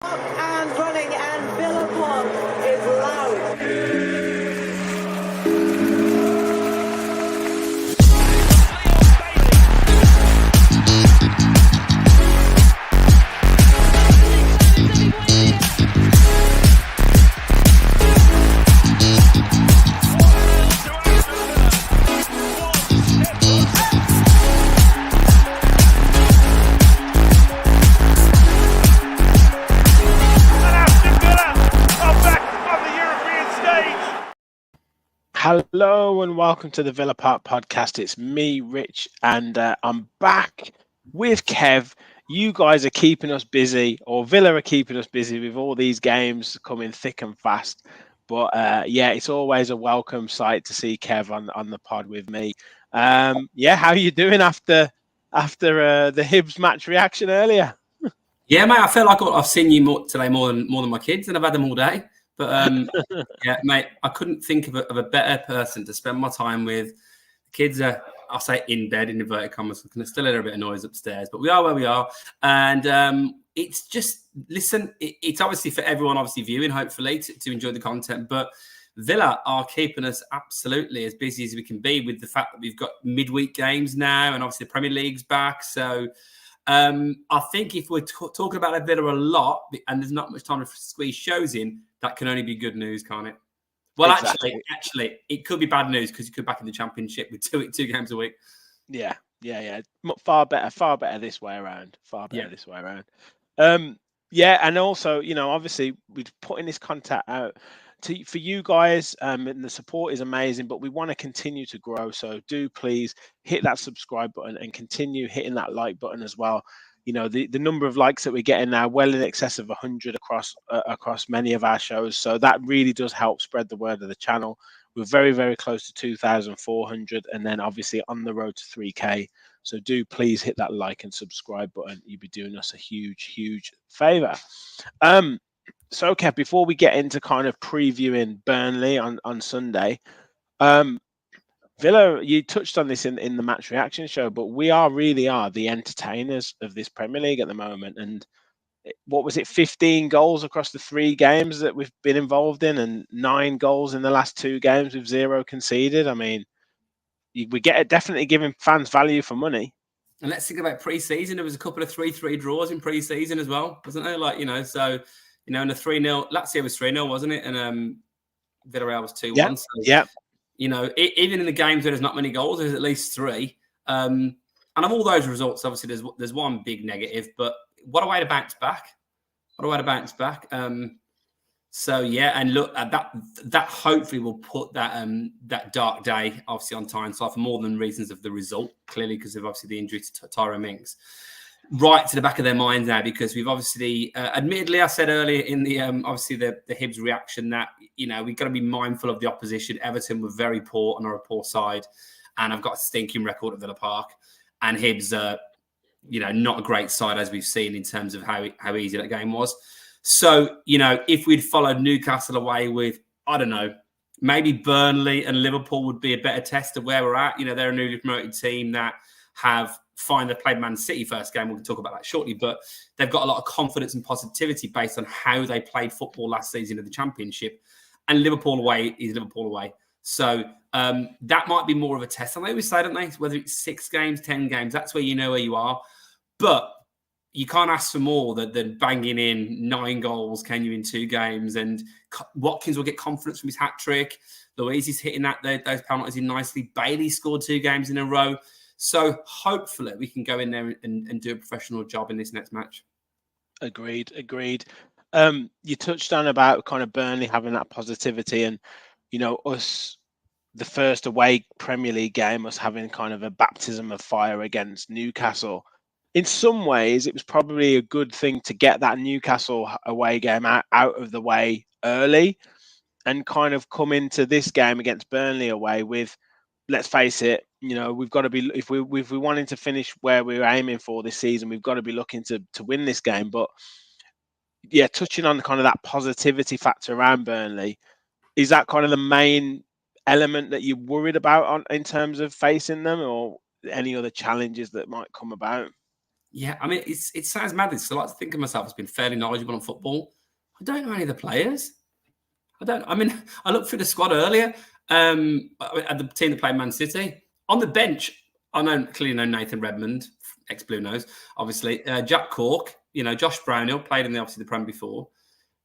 Up and running, and Billabong is loud. Hello and welcome to the Villa Park podcast. It's me, Rich, and I'm back with Kev. You guys are keeping us busy, or Villa are keeping us busy with all these games coming thick and fast. But yeah, it's always a welcome sight to see Kev on the pod with me. Yeah, how are you doing after the Hibs match reaction earlier? Yeah, mate, I feel like I've seen you today more than my kids, and I've had them all day. But yeah, mate, I couldn't think of a better person to spend my time with. The kids are, I'll say, in bed in inverted commas. There's still a little bit of noise upstairs, but we are where we are. And it's just, listen, it's obviously for everyone, obviously viewing, hopefully, to enjoy the content. But Villa are keeping us absolutely as busy as we can be with the fact that we've got midweek games now, and obviously the Premier League's back. So I think if we're talking about Villa a lot, and there's not much time to squeeze shows in, that can only be good news, can't it? Well, exactly. actually, it could be bad news because you could back in the Championship with two games a week. Yeah. Far better this way around. This way around. Yeah, and also, obviously, we're putting this content out for you guys, and the support is amazing, but we want to continue to grow. So do please hit that subscribe button and continue hitting that like button as well. The number of likes that we're getting now, well in excess of 100 across many of our shows. So that really does help spread the word of the channel. We're very, very close to 2,400, and then obviously on the road to 3K. So do please hit that like and subscribe button. You'd be doing us a huge, huge favor. So, Kev, before we get into kind of previewing Burnley on Sunday, Villa, you touched on this in the match reaction show, but we really are the entertainers of this Premier League at the moment. And what was it, 15 goals across the 3 games that we've been involved in, and 9 goals in the last 2 games with 0 conceded? I mean, we get it, definitely giving fans value for money. And let's think about pre-season. There was a couple of 3-3 draws in pre-season as well, wasn't there? So, and a 3-0, Lazio was 3-0, wasn't it? And Villarreal was 2-1. Yeah. So, yeah. Even in the games where there's not many goals, there's at least 3. And of all those results, obviously, there's one big negative, but what a way to bounce back. So, yeah, and look, that hopefully will put that dark day, obviously, on Tyneside for more than reasons of the result, clearly, because of, obviously, the injury to Tyrone Mings. Right to the back of their minds now, because we've obviously, admittedly, I said earlier in the obviously the Hibs reaction that we've got to be mindful of the opposition. Everton were very poor and are a poor side, and I've got a stinking record at Villa Park, and Hibs are not a great side, as we've seen in terms of how easy that game was. So if we'd followed Newcastle away with, I don't know, maybe Burnley and Liverpool would be a better test of where we're at. They're a newly promoted team that have they played Man City first game. We'll talk about that shortly, but they've got a lot of confidence and positivity based on how they played football last season in the Championship. And Liverpool away is Liverpool away. So that might be more of a test. And they always say, don't they? Whether it's 6 games, 10 games, that's where you know where you are. But you can't ask for more than banging in 9 goals, can you, in 2 games? And Watkins will get confidence from his hat-trick. Luiz is hitting those penalties in nicely. Bailey scored 2 games in a row. So hopefully we can go in there and do a professional job in this next match. Agreed. You touched on about kind of Burnley having that positivity, and us, the first away Premier League game, us having kind of a baptism of fire against Newcastle. In some ways, it was probably a good thing to get that Newcastle away game out of the way early, and kind of come into this game against Burnley away with, let's face it, we've got to be, if we wanted to finish where we were aiming for this season, we've got to be looking to win this game. But yeah, touching on kind of that positivity factor around Burnley, is that kind of the main element that you're worried about in terms of facing them, or any other challenges that might come about? Yeah, I mean, it sounds mad. I like to think of myself as being fairly knowledgeable on football. I don't know any of the players. I mean, I looked through the squad earlier at the team that played Man City. On the bench, clearly know Nathan Redmond, ex-Blue Nose, obviously. Jack Cork, Josh Brownhill, played in the Prem before.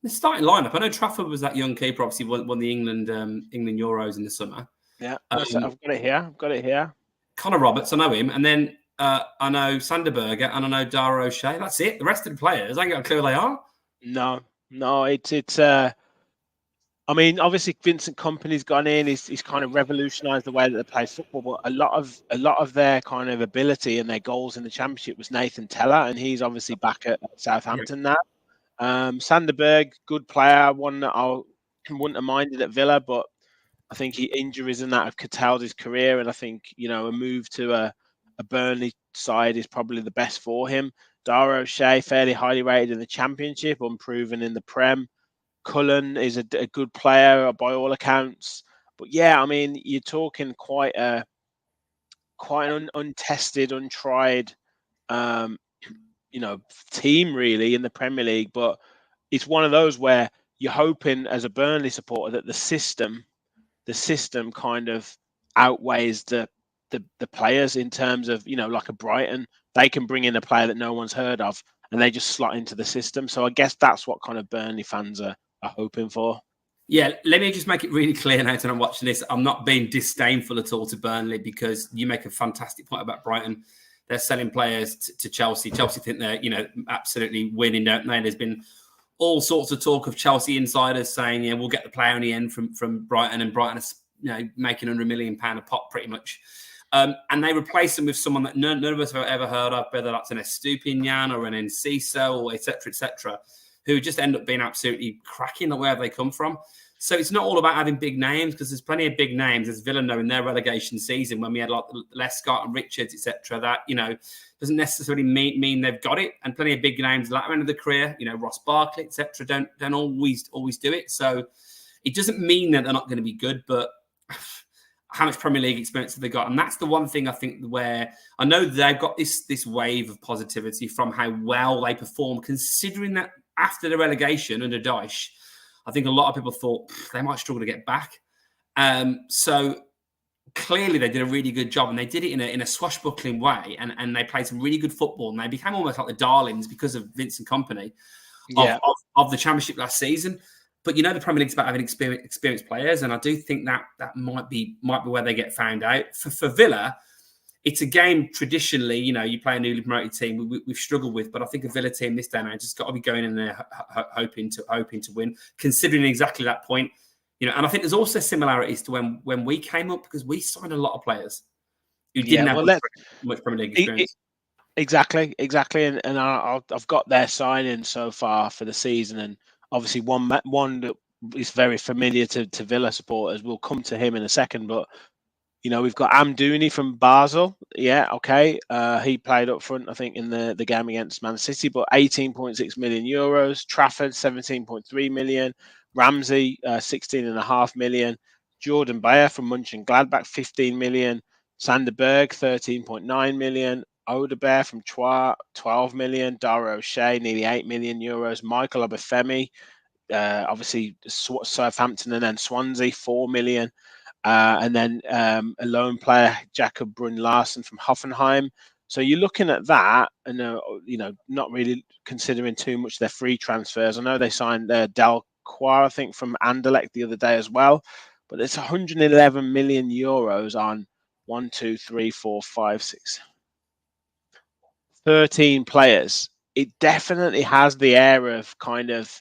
The starting lineup, I know Trafford was that young keeper, obviously won the England Euros in the summer. Yeah, I've got it here. Connor Roberts, I know him. And then I know Sanderberger and I know Dara O'Shea. That's it. The rest of the players, I ain't got a clue who they are. No, it's I mean, obviously Vincent Kompany's gone in. He's kind of revolutionised the way that they play football. But a lot of their kind of ability and their goals in the Championship was Nathan Teller, and he's obviously back at Southampton now. Sanderberg, good player, one that I wouldn't have minded at Villa, but I think injuries and that have curtailed his career, and I think a move to a Burnley side is probably the best for him. Dara O'Shea, fairly highly rated in the Championship, unproven in the Prem. Cullen is a good player by all accounts, but yeah, I mean, you're talking quite an untested, untried, team really in the Premier League. But it's one of those where you're hoping as a Burnley supporter that the system kind of outweighs the players in terms of like a Brighton, they can bring in a player that no one's heard of and they just slot into the system. So I guess that's what kind of Burnley fans are hoping for. Yeah, let me just make it really clear, Nathan, I'm watching this. I'm not being disdainful at all to Burnley because you make a fantastic point about Brighton. They're selling players to Chelsea. Chelsea think they're, absolutely winning, don't they? There's been all sorts of talk of Chelsea insiders saying, we'll get the player in the end from Brighton, and Brighton is, making £100 million a pop pretty much. And they replace them with someone that none of us have ever heard of, whether that's an Estupinian or an Enciso or et cetera, who just end up being absolutely cracking at wherever they come from. So it's not all about having big names, because there's plenty of big names, as Villa know in their relegation season when we had like Lescott and Richards, etc. That doesn't necessarily mean they've got it, and plenty of big names latter end of the career, Ross Barkley, etc. Don't always do it. So it doesn't mean that they're not going to be good, but how much Premier League experience have they got? And that's the one thing I think where I know they've got this wave of positivity from how well they perform, considering that after the relegation under Dyche, I think a lot of people thought they might struggle to get back. So clearly they did a really good job, and they did it in a swashbuckling way, and they played some really good football, and they became almost like the darlings because of Vincent Kompany of the Championship last season. But the Premier League's about having experienced players, and I do think that might be where they get found out. For Villa, it's a game traditionally, you play a newly promoted team we've struggled with, but I think a Villa team this day and age has got to be going in there hoping to win, considering exactly that point. And I think there's also similarities to when we came up, because we signed a lot of players who didn't have much Premier League experience. Exactly, and I've got their signing so far for the season, and obviously one that is very familiar to Villa supporters. We'll come to him in a second, but we've got Amdouni from Basel. Yeah, okay. He played up front, I think, in the game against Man City, but 18.6 million euros. Trafford, 17.3 million. Ramsey, 16.5 million. Jordan Bayer from Mönchengladbach, 15 million. Sanderberg, 13.9 million. Odebear from Troyes, 12 million. Dara O'Shea, nearly 8 million euros. Michael Obafemi, obviously Southampton, and then Swansea, 4 million. And then a lone player, Jakob Brun-Larsen from Hoffenheim. So you're looking at that, and not really considering too much their free transfers. I know they signed Delquar, I think, from Anderlecht the other day as well, but it's 111 million euros on 13 players. It definitely has the air of kind of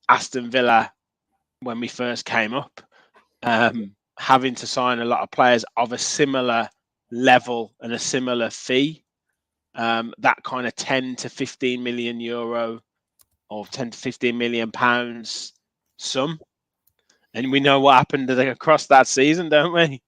Aston Villa when we first came up. Having to sign a lot of players of a similar level and a similar fee, that kind of 10 to 15 million euro or 10 to 15 million pounds sum. And we know what happened across that season, don't we?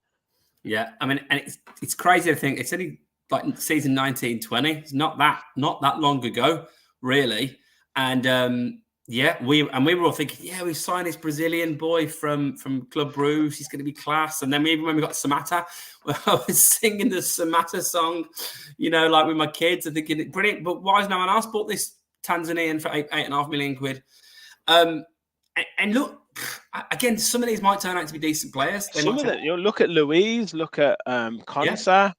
Yeah, I mean, and it's crazy to think it's only like season 19-20. It's not that long ago, really. And Yeah, we were all thinking, yeah, we signed this Brazilian boy from Club Bruges. He's going to be class. And then when we got Samatta, I was singing the Samatta song, like with my kids. I'm thinking, brilliant. But why has no one else bought this Tanzanian for 8.5 million quid? And look, again, some of these might turn out to be decent players. Look at Louise, look at Konsa.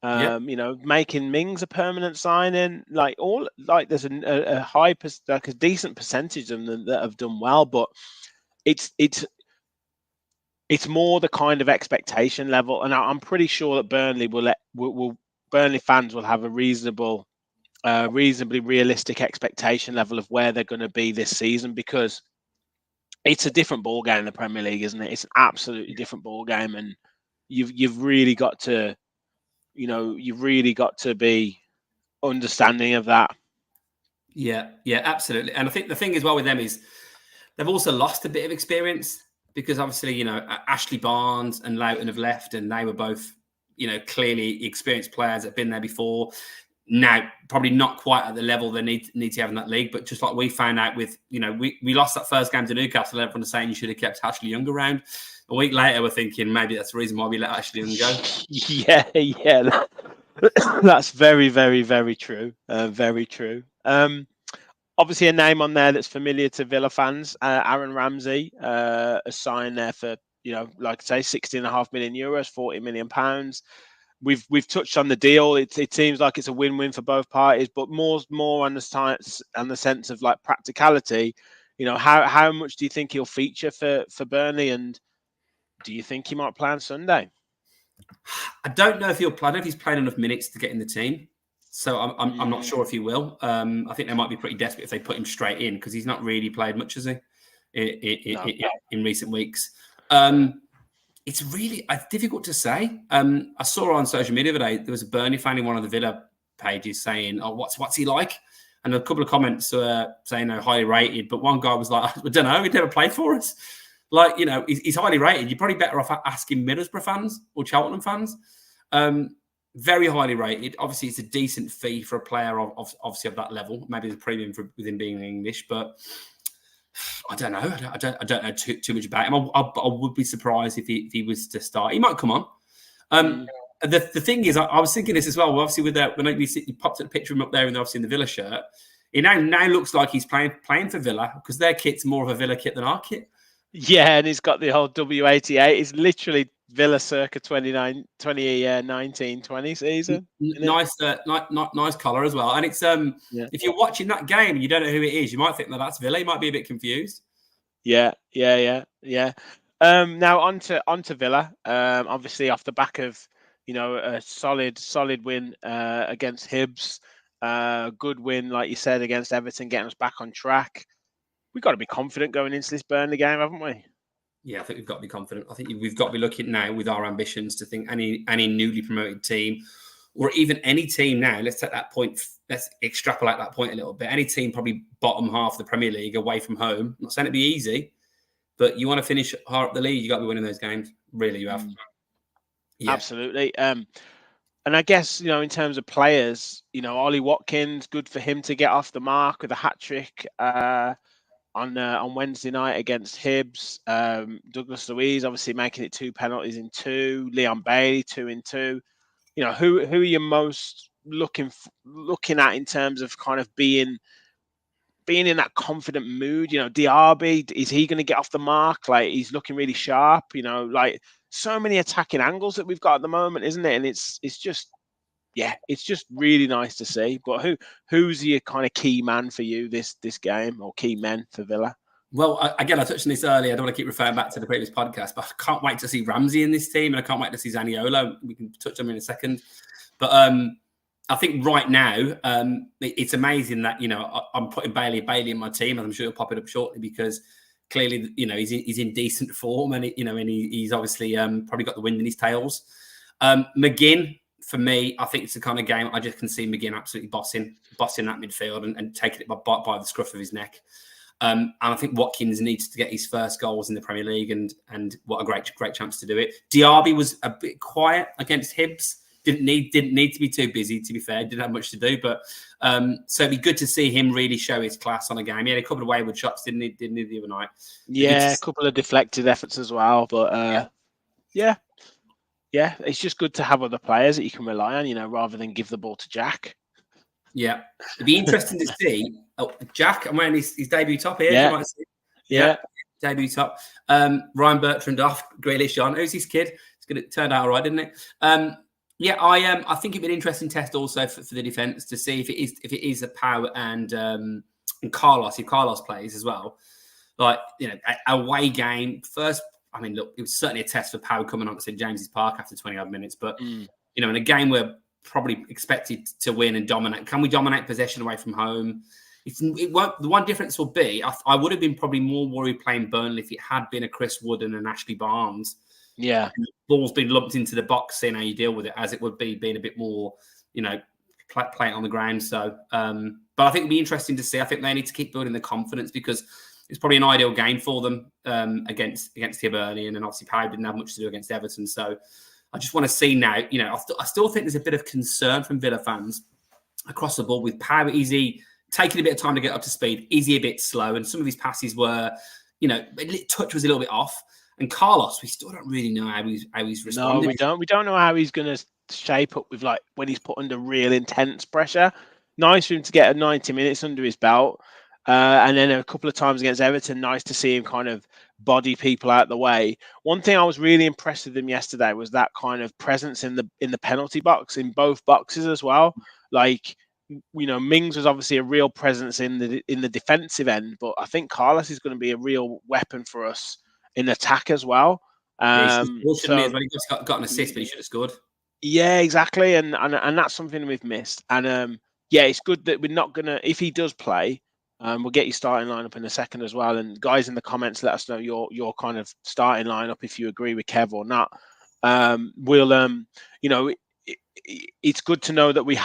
Making Mings a permanent signing, there's a decent percentage of them that have done well, but it's more the kind of expectation level, and I'm pretty sure that Burnley Burnley fans will have a reasonably realistic expectation level of where they're going to be this season, because it's a different ball game in the Premier League, isn't it? It's an absolutely different ball game, and you've really got to. You've really got to be understanding of that. Yeah, absolutely. And I think the thing as well with them is they've also lost a bit of experience, because obviously, Ashley Barnes and Loughton have left, and they were both, clearly experienced players that have been there before. Now, probably not quite at the level they need to have in that league, but just like we found out with, we lost that first game to Newcastle, everyone was saying you should have kept Ashley Young around. A week later, we're thinking maybe that's the reason why we let Ashley Young go. Yeah. That's very, very, very true. Very true. Obviously, a name on there that's familiar to Villa fans, Aaron Ramsey, a sign there for, like I say, €16.5 million, £40 million. We've touched on the deal. It seems like it's a win-win for both parties, but more on the science and the sense of like practicality. How much do you think he'll feature for Burnley, and do you think he might play on Sunday? I don't know if he'll play. I don't know if he's played enough minutes to get in the team, so I'm not sure if he will. I think they might be pretty desperate if they put him straight in, because he's not really played much, has he, in recent weeks. It's really difficult to say. I saw on social media today there was a Burnley fan in one of the Villa pages saying, "Oh, what's he like?" And a couple of comments saying highly rated, but one guy was like, "I don't know, he never played for us." Like, he's highly rated. You're probably better off asking Middlesbrough fans or Cheltenham fans. Very highly rated. Obviously, it's a decent fee for a player obviously of that level. Maybe there's a premium with him being English, but I don't know. I don't know too much about him. I would be surprised if he was to start. He might come on. The thing is, I was thinking this as well. Obviously, with that, when you popped a picture of him up there, and obviously in the Villa shirt, it now looks like he's playing for Villa, because their kit's more of a Villa kit than our kit. Yeah, and he's got the whole W88. It's literally Villa circa 2019-20 season. Nice collar as well. And it's if you're watching that game and you don't know who it is, you might think that's Villa. You might be a bit confused. Yeah. Now on to Villa. Obviously off the back of a solid win against Hibs. Good win, like you said, against Everton, getting us back on track. We've got to be confident going into this Burnley game, haven't we? Yeah, I think we've got to be confident. I think we've got to be looking now with our ambitions to think any newly promoted team, or even any team now, let's take that point, let's extrapolate that point a little bit. Any team probably bottom half of the Premier League away from home. I'm not saying it'd be easy, but you want to finish high up the league, you got to be winning those games. Really, you have. Yeah. Absolutely. And I guess, in terms of players, Ollie Watkins, good for him to get off the mark with a hat-trick on Wednesday night against Hibs. Douglas Luiz obviously making it 2 penalties in 2. Leon Bailey 2 in 2. Who are you most looking at in terms of kind of being in that confident mood? Diaby, is he going to get off the mark? Like, he's looking really sharp. Like, so many attacking angles that we've got at the moment, isn't it? And it's just really nice to see. But who's your kind of key man for you this game, or key men for Villa? Well, again, I touched on this earlier. I don't want to keep referring back to the previous podcast, but I can't wait to see Ramsey in this team, and I can't wait to see Zaniolo. We can touch on him in a second. But I think right now, it's amazing that, I'm putting Bailey in my team, and I'm sure he'll pop it up shortly, because clearly, he's in decent form, and he's obviously probably got the wind in his tails. McGinn, for me, I think it's the kind of game I just can see McGinn absolutely bossing that midfield and taking it by the scruff of his neck. And I think Watkins needs to get his first goals in the Premier League, and what a great chance to do it. Diaby was a bit quiet against Hibs, didn't need to be too busy. To be fair, didn't have much to do. But so it'd be good to see him really show his class on a game. He had a couple of wayward shots, didn't he the other night? Yeah, a couple of deflected efforts as well. But yeah, it's just good to have other players that you can rely on, rather than give the ball to Jack. Yeah, it'd be interesting to see. Oh, Jack, I'm wearing his debut top here. Yeah. You might see. Yeah. Debut top. Ryan Bertrand off, Grealish on. Who's his kid? It's going to turn out all right, didn't it? I think it'd be an interesting test also for the defence to see if it is a Pau and Carlos. If Carlos plays as well, like away game first. I mean, look, it was certainly a test for Pau coming on to St James's Park after 20 odd minutes, but in a game we're probably expected to win and dominate. Can we dominate possession away from home? It won't. The one difference will be I would have been probably more worried playing Burnley if it had been a Chris Wood and an Ashley Barnes. Yeah, and the ball's been lumped into the box, seeing how you deal with it, as it would be being a bit more, play it on the ground. So, but I think it'll be interesting to see. I think they need to keep building the confidence because it's probably an ideal game for them against Hibernian, and obviously Pau didn't have much to do against Everton. So, I just want to see now. I still think there's a bit of concern from Villa fans across the board with Pau. Is he taking a bit of time to get up to speed? Is he a bit slow? And some of his passes were, touch was a little bit off. And Carlos, we still don't really know how he's responding. No, we don't. We don't know how he's going to shape up with when he's put under real intense pressure. Nice for him to get 90 minutes under his belt. And then a couple of times against Everton, nice to see him kind of body people out the way. One thing I was really impressed with him yesterday was that kind of presence in the penalty box, in both boxes as well. Mings was obviously a real presence in the defensive end, but I think Carlos is going to be a real weapon for us in attack as well. He got an assist, but he should have scored. Yeah, exactly, and that's something we've missed. And it's good that we're not gonna. If he does play, we'll get your starting lineup in a second as well. And guys in the comments, let us know your kind of starting lineup if you agree with Kev or not. It's good to know that we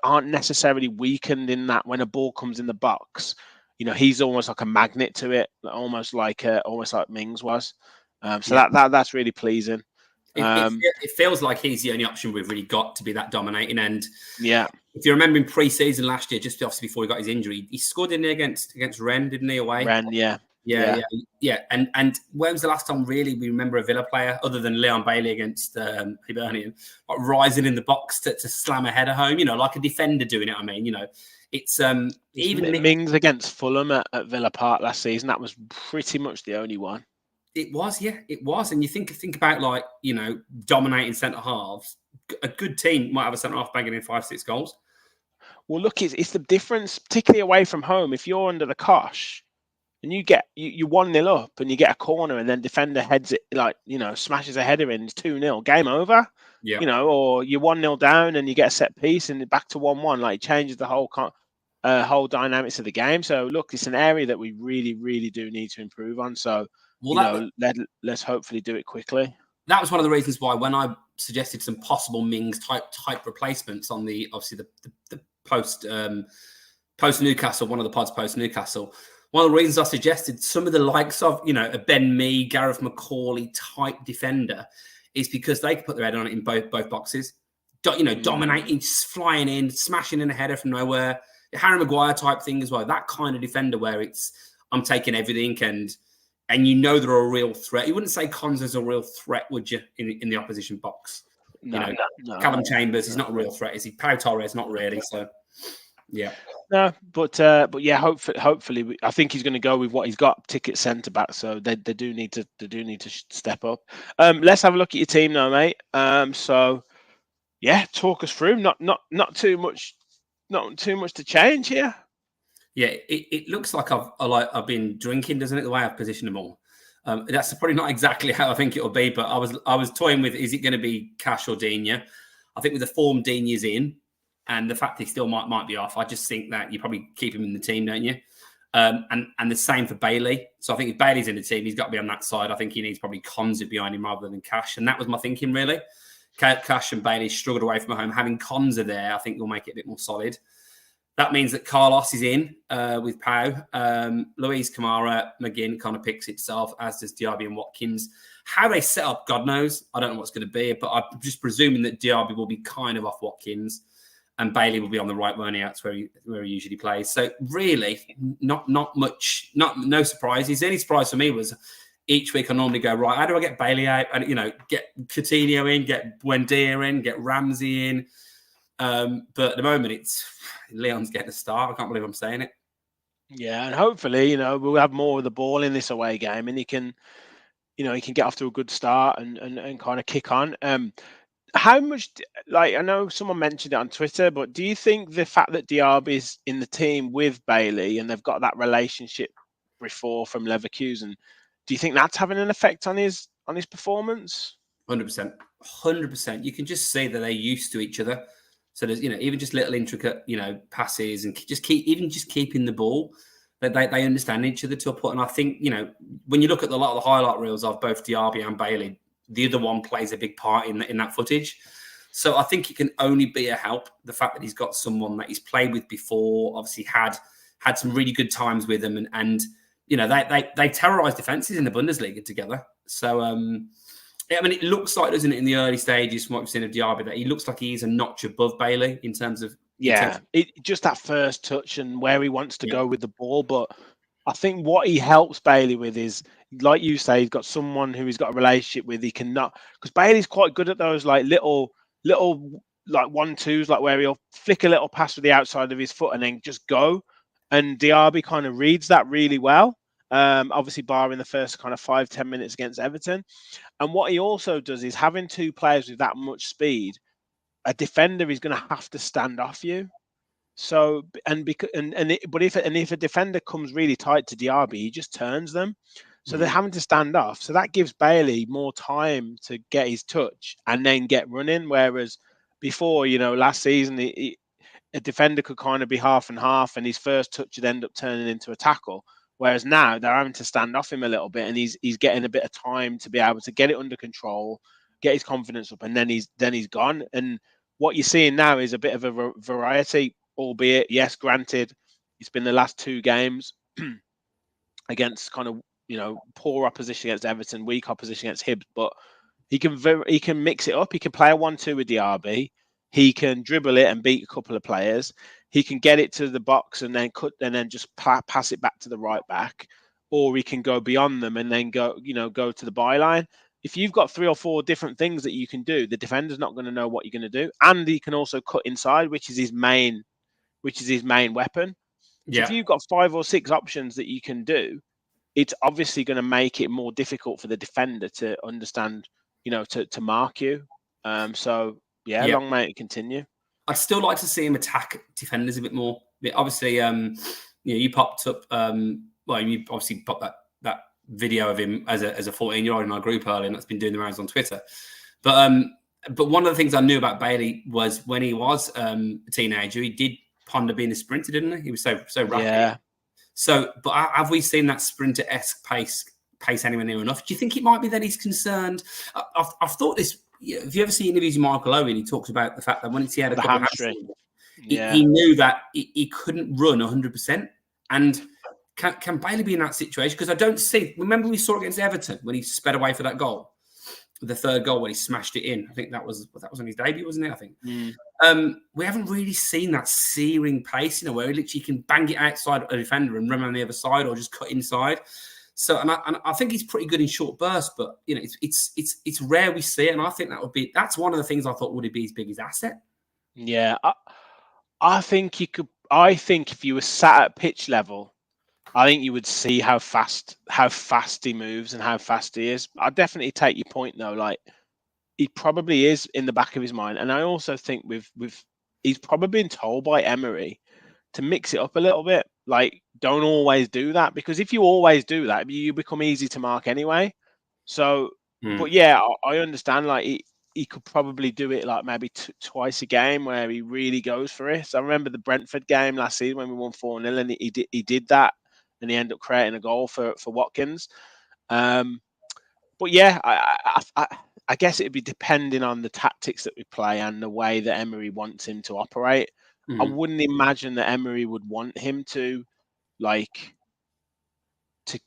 aren't necessarily weakened in that when a ball comes in the box. He's almost like a magnet to it, almost like Mings was. That's really pleasing. It feels like he's the only option we've really got to be that dominating. And if you remember in pre-season last year, just obviously before he got his injury, he scored in there against Rennes, didn't he? Away. Rennes, yeah. And when was the last time really we remember a Villa player other than Leon Bailey against Hibernian rising in the box to slam a header home? Like a defender doing it. I mean, it's even Mings against Fulham at Villa Park last season. That was pretty much the only one. It was. And you think about dominating centre halves. A good team might have a centre half banging in 5-6 goals. Well, look, it's the difference, particularly away from home. If you're under the cosh and you get you 1-0 up and you get a corner and then defender heads it smashes a header in, it's 2-0, game over. Yeah. Or you're 1-0 down and you get a set piece and back to 1-1. It changes the whole dynamics of the game. So look, it's an area that we really, really do need to improve on. So let's hopefully do it quickly. That was one of the reasons why when I suggested some possible Mings type replacements on the post Newcastle, one of the pods post Newcastle. One of the reasons I suggested some of the likes of a Ben Mee, Gareth McCauley type defender is because they could put their head on it in both boxes. Dominating, flying in, smashing in a header from nowhere. Harry Maguire type thing as well. That kind of defender where it's I'm taking everything and they're a real threat. You wouldn't say Konsa's a real threat, would you, in the opposition box? No. Callum Chambers is not a real threat. Is he? Pau Torres, not really. So, yeah. No, but yeah, hopefully, I think he's going to go with what he's got, ticket centre back. So they do need to step up. Let's have a look at your team now, mate. So yeah, talk us through. Not too much to change here. Yeah, it looks like I've been drinking, doesn't it? The way I've positioned them all. That's probably not exactly how I think it'll be, but I was toying with, is it going to be Cash or Digne? I think with the form Digne's in, and the fact he still might be off, I just think that you probably keep him in the team, don't you? And the same for Bailey. So I think if Bailey's in the team, he's got to be on that side. I think he needs probably Konsa behind him rather than Cash, and that was my thinking really. Cash and Bailey struggled away from home. Having Konsa there, I think will make it a bit more solid. That means that Carlos is in with Pau. Luis Kamara, McGinn kind of picks itself, as does Diaby and Watkins. How they set up, God knows. I don't know what's going to be, but I'm just presuming that Diaby will be kind of off Watkins and Bailey will be on the right, where he usually plays. So really, not much, no surprises. The only surprise for me was each week I normally go, right, how do I get Bailey out? And, get Coutinho in, get Buendia in, get Ramsey in. But at the moment, it's Leon's getting a start. I can't believe I'm saying it. Yeah, and hopefully, we'll have more of the ball in this away game, and he can get off to a good start and kind of kick on. How much, I know someone mentioned it on Twitter, but do you think the fact that Diaby's in the team with Bailey and they've got that relationship before from Leverkusen, do you think that's having an effect on his performance? 100%. You can just see that they're used to each other. So there's, even just little intricate, passes and just keeping the ball, that they understand each other to a point. And I think, when you look at a lot of the highlight reels of both Diaby and Bailey, the other one plays a big part in that footage. So I think it can only be a help, the fact that he's got someone that he's played with before, obviously had some really good times with him, and they terrorise defences in the Bundesliga together. So it looks like, doesn't it, in the early stages from what we've seen of Diaby, that he looks like he's a notch above Bailey in terms of just that first touch and where he wants to go with the ball. But I think what he helps Bailey with is, like you say, he's got someone who he's got a relationship with. He cannot, because Bailey's quite good at those little 1-2s, where he'll flick a little pass with the outside of his foot and then just go. And Diaby kind of reads that really well. Obviously, barring the first kind of 5-10 minutes against Everton. And what he also does is, having two players with that much speed, a defender is going to have to stand off you. So, if a defender comes really tight to Diaby, he just turns them. So they're having to stand off. So that gives Bailey more time to get his touch and then get running. Whereas before, last season, a defender could kind of be half and half, and his first touch would end up turning into a tackle. Whereas now they're having to stand off him a little bit, and he's getting a bit of time to be able to get it under control, get his confidence up, and then he's gone. And what you're seeing now is a bit of a variety, albeit, yes, granted, it's been the last two games against kind of poor opposition against Everton, weak opposition against Hibs, but he can mix it up. He can play a 1-2 with Diaby. He can dribble it and beat a couple of players. He can get it to the box and then just pass it back to the right back, or he can go beyond them and then go to the byline. If you've got 3 or 4 different things that you can do, the defender's not going to know what you're going to do, and he can also cut inside, which is his main weapon. So if you've got 5 or 6 options that you can do, it's obviously going to make it more difficult for the defender to understand, to mark you. Long may it continue. I'd still like to see him attack defenders a bit more. Obviously, you popped up. You obviously popped that video of him as a 14-year-old in our group earlier, and that's been doing the rounds on Twitter. But one of the things I knew about Bailey was when he was a teenager, he did ponder being a sprinter, didn't he? He was so rapid. Yeah. So, but have we seen that sprinter-esque pace anywhere near enough? Do you think it might be that he's concerned? I've thought this. Have you ever seen interviews with Michael Owen? He talks about the fact that once he had a couple of hamstrings, he knew that he couldn't run 100%. And can Bailey be in that situation? Because I don't see. Remember, we saw it against Everton when he sped away for that goal, the third goal when he smashed it in. I think that was on his debut, wasn't it? I think. We haven't really seen that searing pace, where he literally can bang it outside a defender and run on the other side, or just cut inside. So, and I think he's pretty good in short bursts, but it's rare we see it, and I think that's one of the things I thought would be his biggest asset. Yeah, I think you could. I think if you were sat at pitch level, I think you would see how fast he moves and how fast he is. I definitely take your point though. He probably is in the back of his mind, and I also think he's probably been told by Emery to mix it up a little bit. Don't always do that, because if you always do that, you become easy to mark anyway. So, but yeah, I understand. He could probably do it maybe twice a game where he really goes for it. So I remember the Brentford game last season when we won 4-0, and he did that, and he ended up creating a goal for Watkins. But yeah, I guess it'd be depending on the tactics that we play and the way that Emery wants him to operate. I wouldn't imagine that Emery would want him to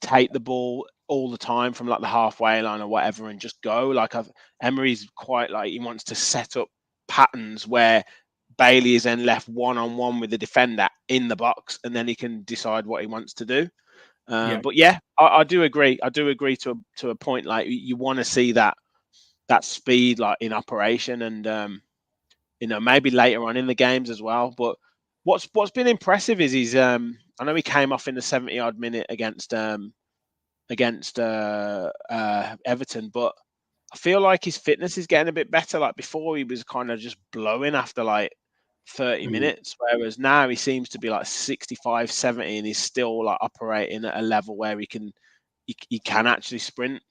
take the ball all the time from like the halfway line or whatever and just go. Like Emery's quite like he wants to set up patterns where Bailey is then left one-on-one with the defender in the box, and then he can decide what he wants to do. But yeah, I do agree. I do agree to a point. Like you want to see that speed like in operation, and maybe later on in the games as well. But what's been impressive is he's I know he came off in the 70-odd minute against Everton, but I feel like his fitness is getting a bit better. Like before, he was kind of just blowing after like 30 minutes, whereas now he seems to be like 65, 70, and he's still like operating at a level where he can actually sprint.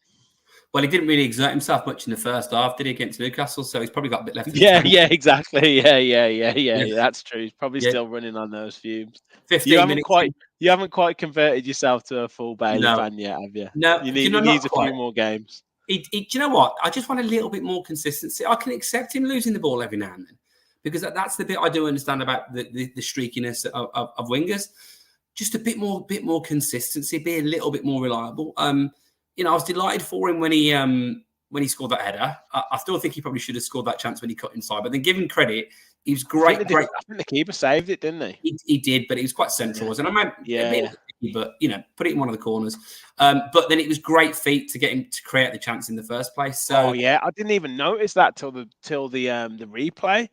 Well, he didn't really exert himself much in the first half, did he, against Newcastle? So he's probably got a bit left. Yeah, exactly. Yeah. That's true. He's probably still running on those fumes. 15 minutes. You haven't quite converted yourself to a full Bailey fan yet, have you? No, he needs a few more games. Do you know what? I just want a little bit more consistency. I can accept him losing the ball every now and then, because that's the bit I do understand about the streakiness of wingers. Just a bit more consistency, be a little bit more reliable. I was delighted for him when he scored that header. I still think he probably should have scored that chance when he cut inside. But then, give him credit, he was great. I think the keeper saved it, didn't he? He did, but he was quite central, wasn't it? But put it in one of the corners. But then it was great feat to get him to create the chance in the first place. So I didn't even notice that till the replay.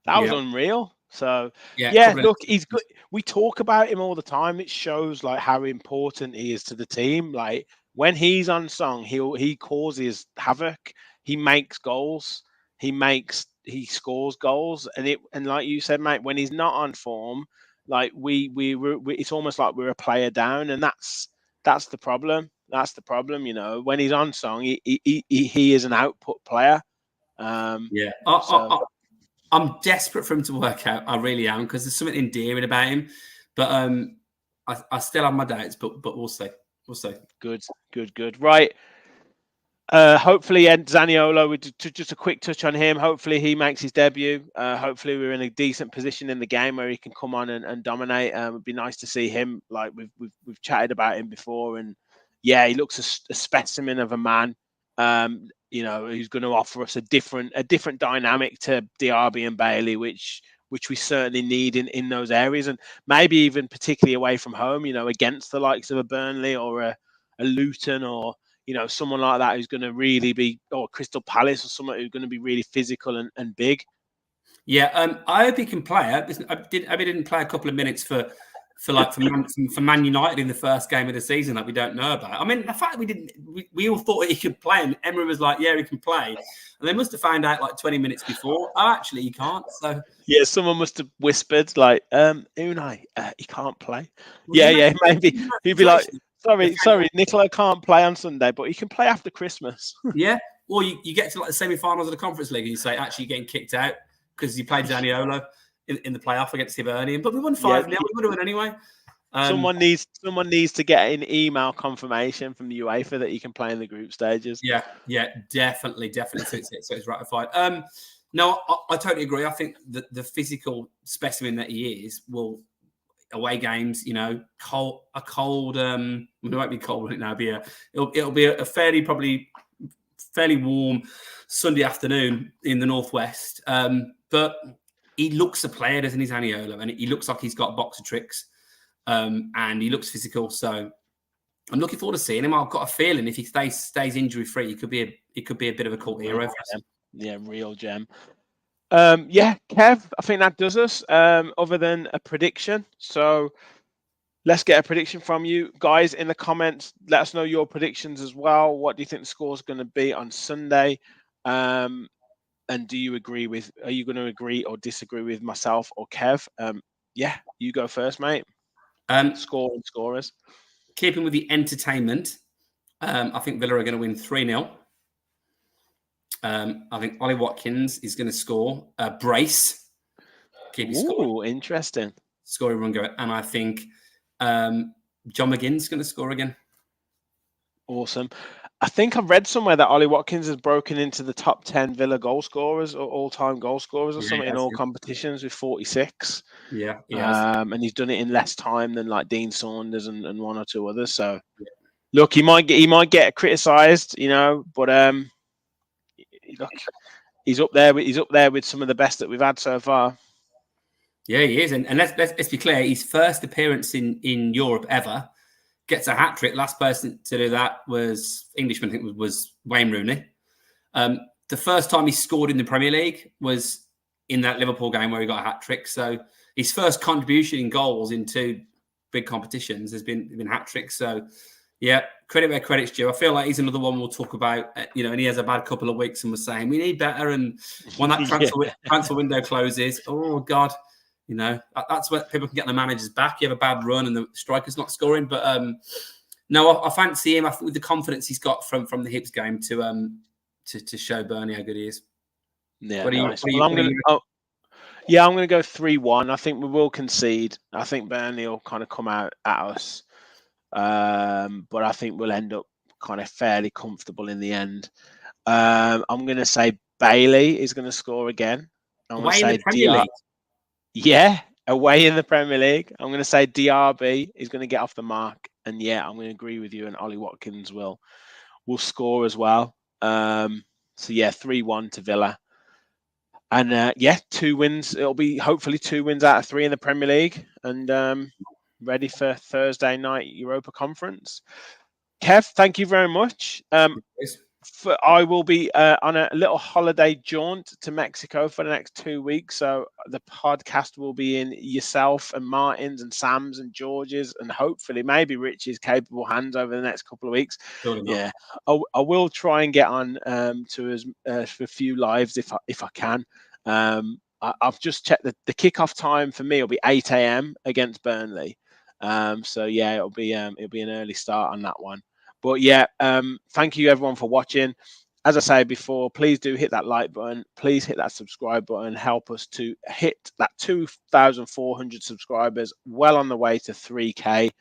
That was unreal. So look, he's good. We talk about him all the time. It shows like how important he is to the team. Like when he's on song, he causes havoc. He makes goals. He scores goals. And like you said, mate, when he's not on form, like we it's almost like we're a player down, and that's the problem. That's the problem. When he's on song, he is an output player. I'm desperate for him to work out. I really am, because there's something endearing about him. But I still have my doubts. But we'll see. We'll see. Good. Right. Hopefully, Zaniolo, just a quick touch on him. Hopefully, he makes his debut. Hopefully, we're in a decent position in the game where he can come on and dominate. It'd be nice to see him. Like we've chatted about him before, and he looks a specimen of a man. Who's going to offer us a different dynamic to Diaby and Bailey, which we certainly need in those areas, and maybe even particularly away from home. Against the likes of a Burnley or a Luton or someone like that who's going to really be, or Crystal Palace or someone who's going to be really physical and big. Yeah, I hope he can play. I didn't play a couple of minutes for Man United in the first game of the season that we don't know about. I mean, the fact that we all thought he could play, and Emery was like, "Yeah, he can play," and they must have found out like 20 minutes before. Oh, actually, he can't. So someone must have whispered like, "Unai, he can't play." Well, maybe he'd be like, "Sorry, Nicola can't play on Sunday, but he can play after Christmas." Yeah, or you get to like the semi-finals of the Conference League and you say, "Actually, you're getting kicked out because you played Zaniolo in the playoff against Hibernian," but we won 5-0. We would have won anyway. Someone needs to get an email confirmation from the UEFA that he can play in the group stages. Yeah, definitely. So it's ratified. No, I totally agree. I think that the physical specimen that he is will, away games, cold. It won't be cold right now, but it'll be a fairly warm Sunday afternoon in the northwest. But he looks a player, doesn't he, Zaniolo? And he looks like he's got a box of tricks. And he looks physical. So I'm looking forward to seeing him. I've got a feeling if he stays injury free, he could be a bit of a cult hero for us. Yeah, real gem. Kev, I think that does us. Other than a prediction, so let's get a prediction from you guys in the comments. Let us know your predictions as well. What do you think the score is going to be on Sunday? And are you going to agree or disagree with myself or Kev? You go first, mate. Score and scorers. Keeping with the entertainment, I think Villa are going to win 3-0. I think Ollie Watkins is going to score a brace. Keep his score. Interesting. Scoring run go. And I think John McGinn's going to score again. Awesome. I think I've read somewhere that Ollie Watkins has broken into the top 10 Villa goal scorers or all-time goal scorers or something in all competitions with 46. Yeah, and he's done it in less time than like Dean Saunders and one or two others. So, look, he might get criticised, but look, he's up there with some of the best that we've had so far. Yeah, he is, and let's be clear. His first appearance in Europe ever. Gets a hat trick. Last person to do that was Englishman. I think was Wayne Rooney. The first time he scored in the Premier League was in that Liverpool game where he got a hat trick. So his first contribution in goals in two big competitions has been hat tricks. So yeah, credit where credit's due. I feel like he's another one we'll talk about. And he has a bad couple of weeks, and we're saying we need better. And when that transfer window closes, oh God. That's where people can get the managers back. You have a bad run and the striker's not scoring. But no, I fancy him. I think with the confidence he's got from the Hibs game to show Burnley how good he is. Yeah, nice. I'm going to go 3-1. I think we will concede. I think Burnley will kind of come out at us. But I think we'll end up kind of fairly comfortable in the end. I'm going to say Bailey is going to score again. Away in the Premier League. Yeah, away in the Premier League. I'm going to say DRB is going to get off the mark. And yeah, I'm going to agree with you. And Ollie Watkins will score as well. So yeah, 3-1 to Villa. And 2 wins. It'll be hopefully 2 wins out of 3 in the Premier League. And ready for Thursday night Europa Conference. Kev, thank you very much. I will be on a little holiday jaunt to Mexico for the next 2 weeks. So the podcast will be in yourself and Martin's and Sam's and George's and hopefully maybe Rich's capable hands over the next couple of weeks. Yeah, I will try and get on to for a few lives if I can. I've just checked the kickoff time for me will be 8 a.m. against Burnley. So yeah, it'll be an early start on that one. But yeah, thank you everyone for watching. As I said before, please do hit that like button. Please hit that subscribe button. Help us to hit that 2,400 subscribers. Well on the way to 3K.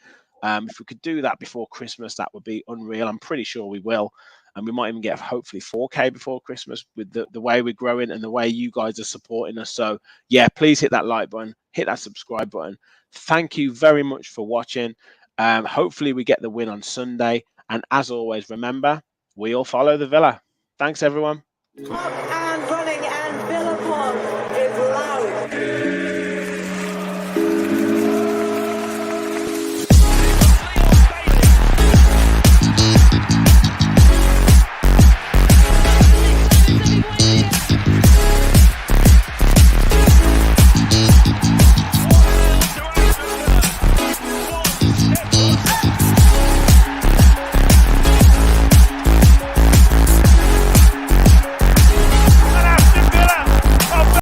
If we could do that before Christmas, that would be unreal. I'm pretty sure we will. And we might even get hopefully 4K before Christmas with the way we're growing and the way you guys are supporting us. So yeah, please hit that like button. Hit that subscribe button. Thank you very much for watching. Hopefully we get the win on Sunday. And as always, remember, we all follow the Villa. Thanks, everyone.